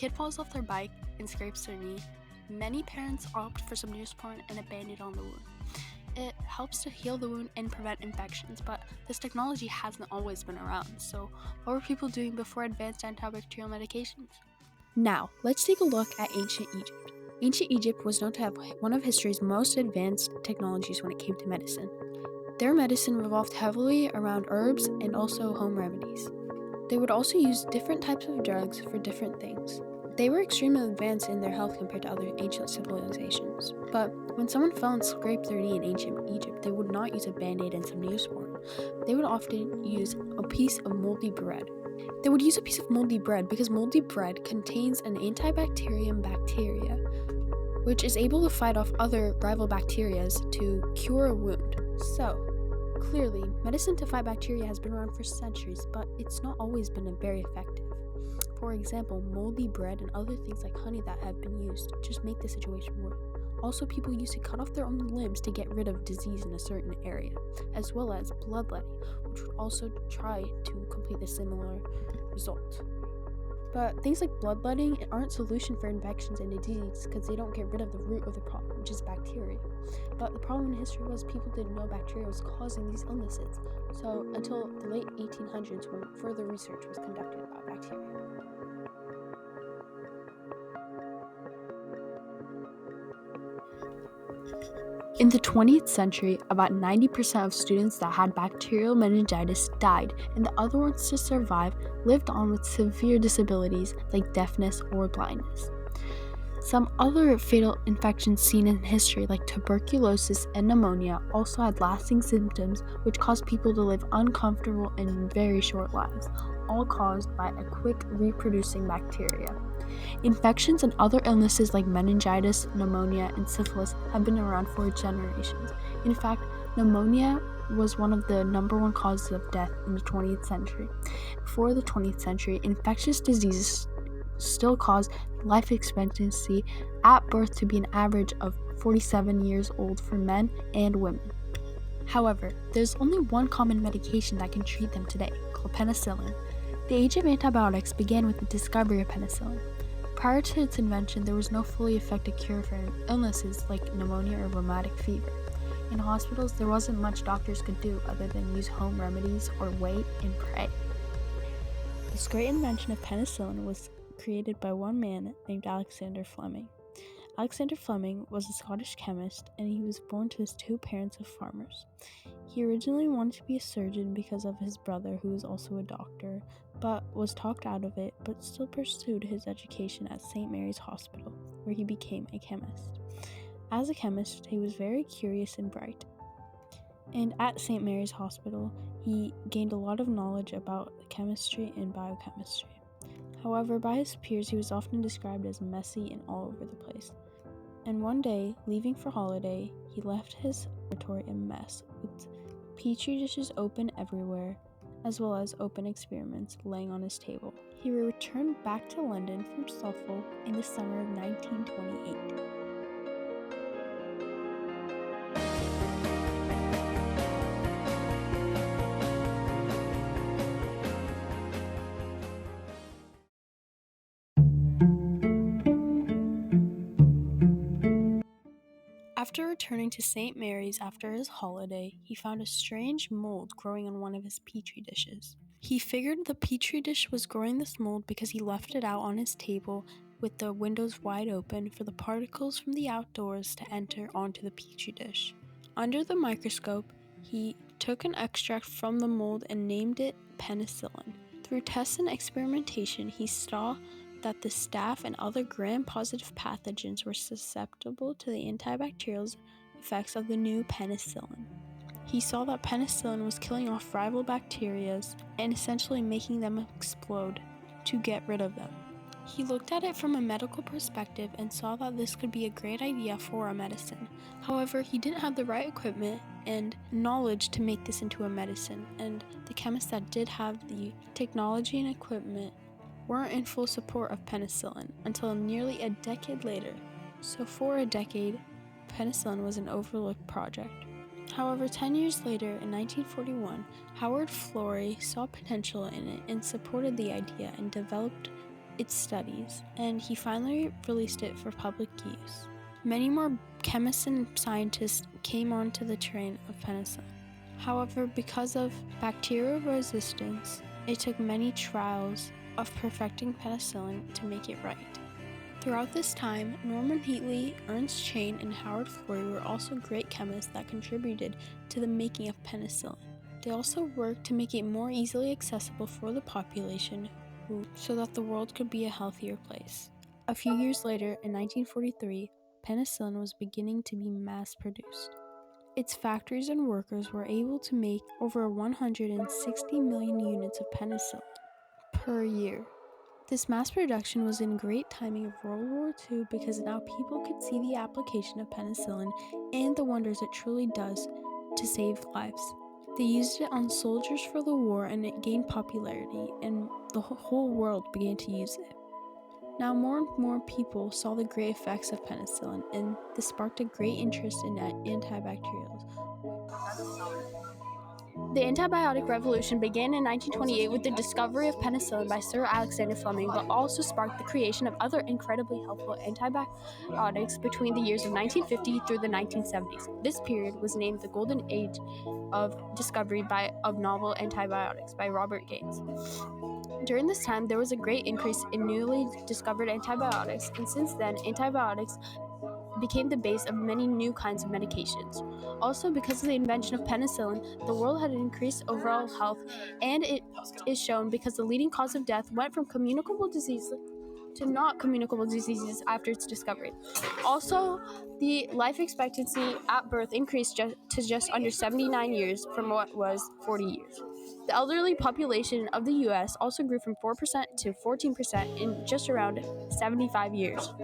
kid falls off their bike and scrapes their knee, many parents opt for some Neosporin and a Band-Aid on the wound. It helps to heal the wound and prevent infections, but this technology hasn't always been around, so what were people doing before advanced antibacterial medications? Now, let's take a look at ancient Egypt. Ancient Egypt was known to have one of history's most advanced technologies when it came to medicine. Their medicine revolved heavily around herbs and also home remedies. They would also use different types of drugs for different things. They were extremely advanced in their health compared to other ancient civilizations. But when someone fell and scraped their knee in ancient Egypt, they would not use a Band-Aid and some Neosporin. They would often use a piece of moldy bread. They would use a piece of moldy bread because moldy bread contains an antibacterium bacteria, which is able to fight off other rival bacteria to cure a wound. So, clearly, medicine to fight bacteria has been around for centuries, but it's not always been very effective. For example, moldy bread and other things like honey that have been used just make the situation worse. Also, people used to cut off their own limbs to get rid of disease in a certain area, as well as bloodletting, which would also try to complete a similar result. But things like bloodletting aren't a solution for infections and disease because they don't get rid of the root of the problem, which is bacteria. But the problem in history was people didn't know bacteria was causing these illnesses. So until the late 1800s when further research was conducted about bacteria. In the 20th century, about 90% of students that had bacterial meningitis died, and the other ones to survive lived on with severe disabilities like deafness or blindness. Some other fatal infections seen in history, like tuberculosis and pneumonia, also had lasting symptoms which caused people to live uncomfortable and very short lives, all caused by a quick reproducing bacteria. Infections and other illnesses like meningitis, pneumonia, and syphilis have been around for generations. In fact, pneumonia was one of the number one causes of death in the 20th century. Before the 20th century, infectious diseases still caused life expectancy at birth to be an average of 47 years old for men and women. However, there's only one common medication that can treat them today, called penicillin. The age of antibiotics began with the discovery of penicillin. Prior to its invention, there was no fully effective cure for illnesses like pneumonia or rheumatic fever. In hospitals, there wasn't much doctors could do other than use home remedies or wait and pray. This great invention of penicillin was created by one man named Alexander Fleming. Alexander Fleming was a Scottish chemist, and he was born to his two parents of farmers. He originally wanted to be a surgeon because of his brother, who was also a doctor, but was talked out of it, but still pursued his education at St. Mary's Hospital, where he became a chemist. As a chemist, he was very curious and bright. And at St. Mary's Hospital, he gained a lot of knowledge about chemistry and biochemistry. However, by his peers, he was often described as messy and all over the place. And one day, leaving for holiday, he left his laboratory a mess, with petri dishes open everywhere, as well as open experiments laying on his table. He returned back to London from Suffolk in the summer of 1928. After returning to St. Mary's after his holiday, he found a strange mold growing on one of his petri dishes. He figured the petri dish was growing this mold because he left it out on his table with the windows wide open for the particles from the outdoors to enter onto the petri dish. Under the microscope, he took an extract from the mold and named it penicillin. Through tests and experimentation, he saw that the staph and other gram-positive pathogens were susceptible to the antibacterial effects of the new penicillin. He saw that penicillin was killing off rival bacteria and essentially making them explode to get rid of them. He looked at it from a medical perspective and saw that this could be a great idea for a medicine. However, he didn't have the right equipment and knowledge to make this into a medicine, and the chemists that did have the technology and equipment weren't in full support of penicillin until nearly a decade later. So for a decade, penicillin was an overlooked project. However, 10 years later, in 1941, Howard Florey saw potential in it and supported the idea and developed its studies, and he finally released it for public use. Many more chemists and scientists came onto the train of penicillin. However, because of bacterial resistance, it took many trials of perfecting penicillin to make it right. Throughout this time, Norman Heatley, Ernst Chain, and Howard Florey were also great chemists that contributed to the making of penicillin. They also worked to make it more easily accessible for the population so that the world could be a healthier place. A few years later, in 1943, penicillin was beginning to be mass-produced. Its factories and workers were able to make over 160 million units of penicillin per year. This mass production was in great timing of World War II because now people could see the application of penicillin and the wonders it truly does to save lives. They used it on soldiers for the war, and it gained popularity, and the whole world began to use it. Now more and more people saw the great effects of penicillin, and this sparked a great interest in antibacterials. The antibiotic revolution began in 1928 with the discovery of penicillin by Sir Alexander Fleming, but also sparked the creation of other incredibly helpful antibiotics between the years of 1950 through the 1970s. This period was named the Golden Age of discovery of novel antibiotics by Robert Gates. During this time, there was a great increase in newly discovered antibiotics, and since then, antibiotics became the base of many new kinds of medications. Also, because of the invention of penicillin, the world had increased overall health, and it is shown because the leading cause of death went from communicable diseases to not communicable diseases after its discovery. Also, the life expectancy at birth increased to just under 79 years from what was 40 years. The elderly population of the US also grew from 4% to 14% in just around 75 years.